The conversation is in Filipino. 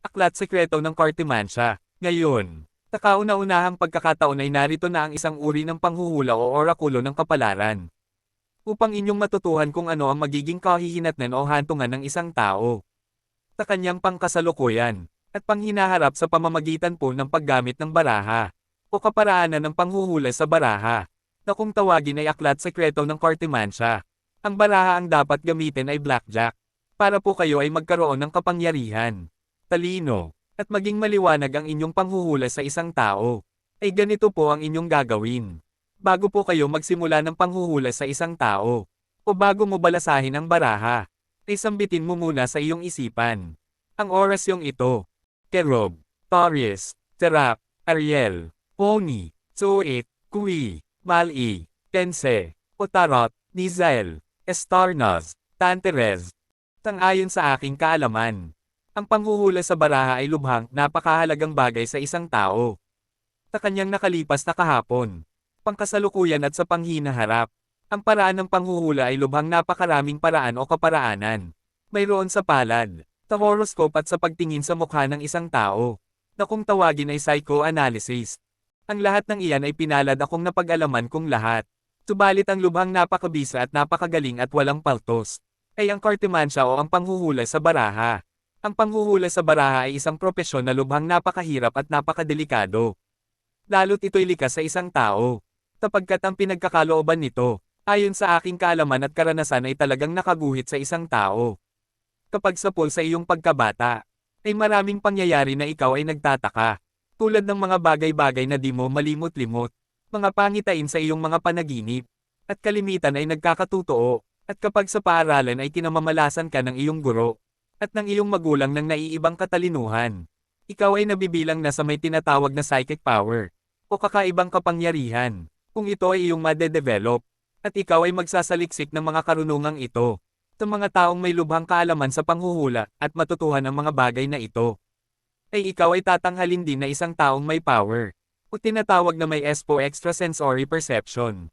Aklat sekreto ng Cartomancia. Ngayon, sa kauna-unahang pagkakataon ay narito na ang isang uri ng panghuhula o orakulo ng kapalaran. Upang inyong matutuhan kung ano ang magiging kahihinatnan o hantungan ng isang tao. Sa kanyang pangkasalukuyan, at panghinaharap sa pamamagitan po ng paggamit ng baraha, o kaparaanan ng panghuhula sa baraha, na kung tawagin ay aklat sekreto ng Cartomancia. Ang baraha ang dapat gamitin ay blackjack, para po kayo ay magkaroon ng kapangyarihan, talino, at maging maliwanag ang inyong panghuhula sa isang tao. Ay ganito po ang inyong gagawin. Bago po kayo magsimula ng panghuhula sa isang tao, o bago mo balasahin ang baraha, ay sambitin mo muna sa iyong isipan. Ang orasyong ito. Kerob, Taurus, Serap, Ariel, Pony, Tsuit, Kui, Mali, Pense, Otarot, Nizel, Estarnas, Tanterez. Sang-ayon sa aking kaalaman, ang panghuhula sa baraha ay lubhang napakahalagang bagay sa isang tao. Sa kanyang nakalipas na kahapon, pangkasalukuyan at sa panghinaharap, ang paraan ng panghuhula ay lubhang napakaraming paraan o kaparaanan. Mayroon sa palad, sa horoscope at sa pagtingin sa mukha ng isang tao, na kung tawagin ay psychoanalysis. Ang lahat ng iyan ay pinalad akong napag-alaman kong lahat. Subalit ang lubhang napakabisa at napakagaling at walang paltos, ay ang Cartomancia o ang panghuhula sa baraha. Ang panghuhula sa baraha ay isang propesyon na lubhang napakahirap at napakadelikado. Lalo't ito'y likas sa isang tao. Sapagkat ang pinagkakalooban nito, ayon sa aking kaalaman at karanasan ay talagang nakaguhit sa isang tao. Kapag sapol sa iyong pagkabata, ay maraming pangyayari na ikaw ay nagtataka. Tulad ng mga bagay-bagay na di mo malimot-limot, mga pangitain sa iyong mga panaginip, at kalimitan ay nagkakatotoo, at kapag sa paaralan ay kinamamalasan ka ng iyong guro, at ng iyong magulang ng naiibang katalinuhan. Ikaw ay nabibilang na sa may tinatawag na psychic power, o kakaibang kapangyarihan. Kung ito ay iyong madedevelop, at ikaw ay magsasaliksik ng mga karunungang ito, sa mga taong may lubhang kaalaman sa panghuhula at matutuhan ang mga bagay na ito, ay ikaw ay tatanghalin din na isang taong may power, o tinatawag na may ESPO extrasensory perception.